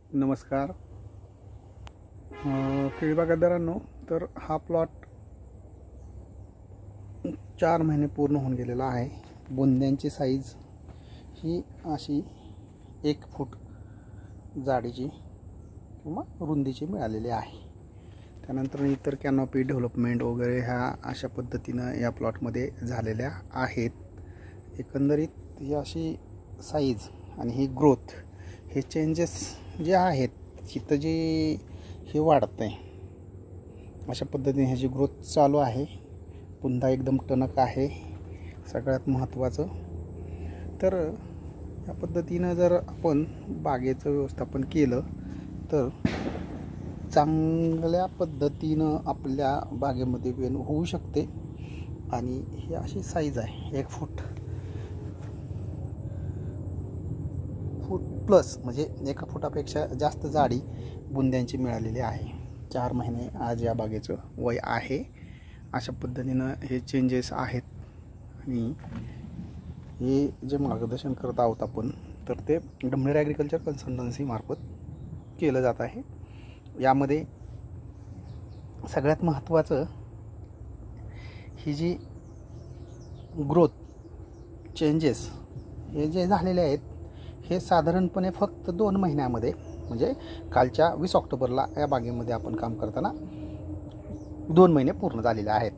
नमस्कार. केळी बागायतदारांनो, तर हा प्लॉट 4 महिने पूर्ण होऊन गेलेला आहे. बुंद्यांची साईज ही अशी 1 फूट जाडीची किंवा रुंदीची मिळालेली आहे. त्यानंतर इतर कॅनॉपी डेव्हलपमेंट वगैरे ह्या अशा पद्धतीनं या प्लॉटमध्ये झालेल्या आहेत. एकंदरीत ही अशी साईज आणि ही ग्रोथ, हे चेंजेस जे आहेत तिथं जे हे वाढतं आहे, अशा पद्धतीने ह्याची ग्रोथ चालू आहे. पुन्हा एकदम टणक आहे. सगळ्यात महत्त्वाचं तर या पद्धतीनं जर आपण बागेचं व्यवस्थापन केलं तर चांगल्या पद्धतीनं आपल्या बागेमध्ये वेल होऊ शकते. आणि ही अशी साईज आहे 1 फूट प्लस, म्हणजे 1 फुटापेक्षा जास्त जाडी बुंद्यांची मिळालेली आहे. 4 महिने आज या बागेचं वय आहे. अशा पद्धतीनं हे चेंजेस आहेत. आणि हे जे मार्गदर्शन करत आहोत आपण, तर ते डमणेर ॲग्रिकल्चर कन्सल्टन्सी मार्फत केलं जात आहे. यामध्ये सगळ्यात महत्त्वाचं ही जी ग्रोथ चेंजेस हे जे झालेले आहेत, हे साधारणपणे फक्त 2 महिन्यामध्ये, म्हणजे कालच्या 20 ऑक्टोबरला या बागेमध्ये आपण काम करताना 2 महिने पूर्ण झालेले आहेत.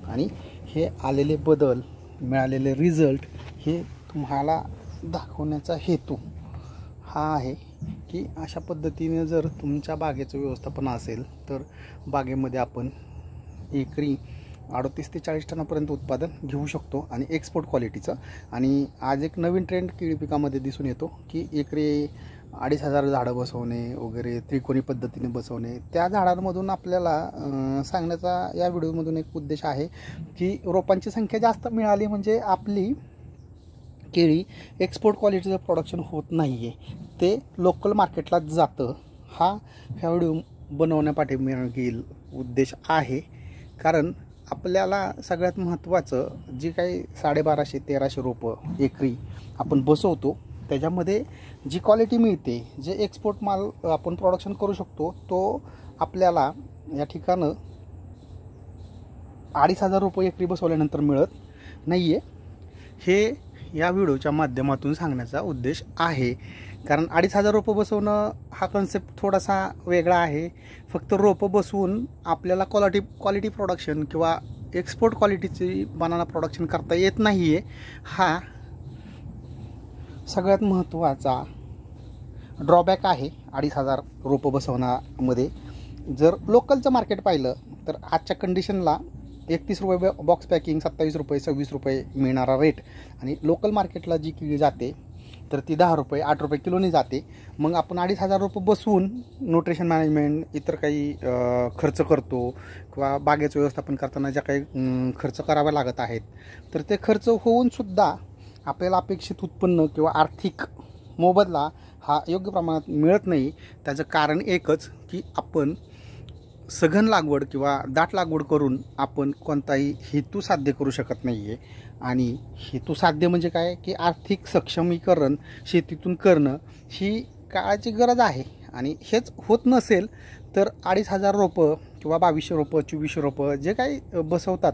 आणि हे आलेले बदल, मिळालेले रिझल्ट हे तुम्हाला दाखवण्याचा हेतू हा आहे की अशा पद्धतीने जर तुमच्या बागेचं व्यवस्थापन असेल तर बागेमध्ये आपण एकरी 38 ते 40 टनापर्यंत उत्पादन घेऊ शकतो आणि एक्सपोर्ट क्वालिटीचं. आणि आज एक नवीन ट्रेंड केळी पिकामध्ये दिसून येतो की एकरी 2500 झाडं बसवणे वगैरे, त्रिकोणी पद्धतीने बसवणे. त्या झाडांमधून आपल्याला सांगण्याचा या व्हिडिओमधून एक उद्देश आहे की रोपांची संख्या जास्त मिळाली म्हणजे आपली केळी एक्सपोर्ट क्वालिटीचं प्रोडक्शन होत नाही आहे, ते लोकल मार्केटलाच जातं. ह्या व्हिडिओ बनवण्यापाठीमागे उद्देश आहे. कारण आपल्याला सगळ्यात महत्त्वाचं जी काही 1250-1300 रोपं एकरी आपण बसवतो, त्याच्यामध्ये जी क्वालिटी मिळते, जे एक्सपोर्ट माल आपण प्रोडक्शन करू शकतो, तो आपल्याला या ठिकाणं 2500 रुपये एकरी बसवल्यानंतर मिळत नाही आहे. हे या व्हिडिओच्या माध्यमातून सांगण्याचा उद्देश आहे. कारण 2500 रोपं बसवणं हा कन्सेप्ट थोडासा वेगळा आहे. फक्त रोपं बसवून आपल्याला क्वालिटी प्रोडक्शन किंवा एक्सपोर्ट क्वालिटीची बनाना प्रोडक्शन करता येत नाही आहे. हा सगळ्यात महत्त्वाचा ड्रॉबॅक आहे 2500 रोपं बसवण्यामध्ये. जर लोकलचं मार्केट पाहिलं तर आजच्या कंडिशनला 31 रुपये बॉक्स पॅकिंग, 27 रुपये, 26 रुपये मिळणारा रेट. आणि लोकल मार्केटला जी केळी जाते तर ती 10 रुपये, 8 रुपये किलोनी जाते. मग आपण 2500 रुपये बसवून न्यूट्रिशन मॅनेजमेंट, इतर काही खर्च करतो किंवा बागेचं व्यवस्थापन करताना ज्या काही खर्च करावे लागत आहेत, तर ते खर्च होऊनसुद्धा आपल्याला अपेक्षित उत्पन्न किंवा आर्थिक मोबदला हा योग्य प्रमाणात मिळत नाही. त्याचं कारण एकच की आपण सघन लागवड किंवा दाट लागवड करून आपण कोणताही हेतू साध्य करू शकत नाही आहे. आणि हेतू साध्य म्हणजे काय की आर्थिक सक्षमीकरण शेतीतून करणं ही काळाची गरज आहे. आणि हेच होत नसेल तर 2500 रोपं किंवा 2200 रोपं, 2400 रोपं जे काही बसवतात,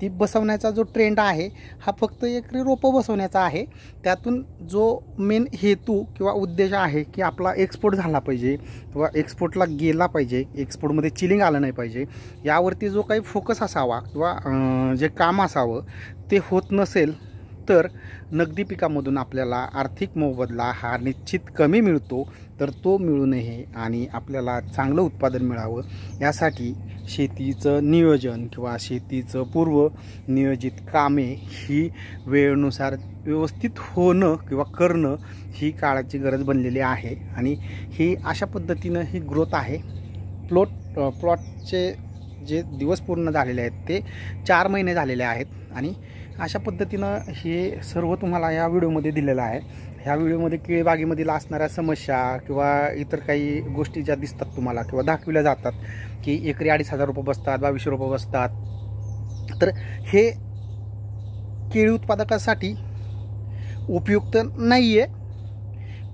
ती बसवण्याचा जो ट्रेंड आहे हा फक्त एकरी रोपं बसवण्याचा आहे. त्यातून जो मेन हेतू किंवा उद्देश आहे की आपला एक्सपोर्ट झाला पाहिजे किंवा एक्सपोर्टला गेला पाहिजे, एक्सपोर्टमध्ये चिलिंग आलं नाही पाहिजे, यावरती जो काही फोकस असावा किंवा जे काम असावं ते होत नसेल तर नगदी पिकामधून आपल्याला आर्थिक मोबदला हा निश्चित कमी मिळतो. तर तो मिळू नये आणि आपल्याला चांगलं उत्पादन मिळावं यासाठी शेतीचं नियोजन किंवा शेतीचं पूर्व नियोजित कामे ही वेळेनुसार व्यवस्थित होणं किंवा करणं ही काळाची गरज बनलेली आहे. आणि ही अशा पद्धतीनं ही ग्रोथ आहे. प्लॉटचे जे दिवस पूर्ण झालेले आहेत ते 4 महिने झालेले आहेत. आणि अशा पद्धतीनं हे सर्व तुम्हाला या व्हिडिओमध्ये दिलेलं आहे. ह्या व्हिडिओमध्ये केळी बागेमधील असणाऱ्या समस्या किंवा इतर काही गोष्टी ज्या दिसतात तुम्हाला किंवा दाखविल्या जातात की एकरी 2500 रुपये बसतात, 2200 रुपये बसतात, तर हे केळी उत्पादकासाठी उपयुक्त नाही आहे.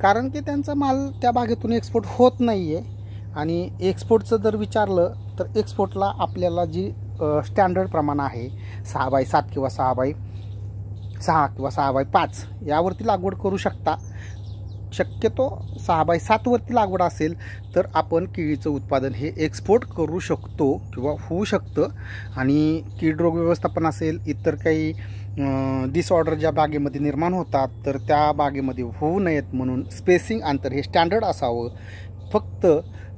कारण की त्यांचा माल त्या बागेतून एक्सपोर्ट होत नाही आहे. आणि एक्सपोर्टचं जर विचारलं तर एक्सपोर्टला आपल्याला जी स्टँडर्ड प्रमाण आहे 6x7 किंवा 6x6 किंवा 6x5 यावरती लागवड करू शकता. शक्यतो 6x7 वरती लागवड असेल तर आपण केळीचं उत्पादन हे एक्सपोर्ट करू शकतो किंवा होऊ शकतं. आणि कीड रोग व्यवस्थापन असेल, इतर काही डिसऑर्डर ज्या बागेमध्ये निर्माण होतात तर त्या बागेमध्ये होऊ नयेत म्हणून स्पेसिंग अंतर हे स्टँडर्ड असावं. फक्त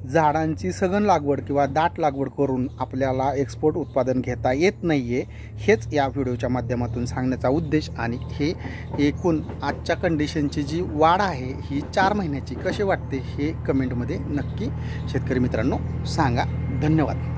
झाडांची सघन लागवड किंवा दाट लागवड करून आपल्याला एक्सपोर्ट उत्पादन घेता येत नाही आहे, हेच या व्हिडिओच्या माध्यमातून सांगण्याचा उद्देश. आणि हे एकूण आजच्या कंडिशनची जी वाढ आहे ही 4 महिन्याची कशी वाटते हे कमेंटमध्ये नक्की शेतकरी मित्रांनो सांगा. धन्यवाद.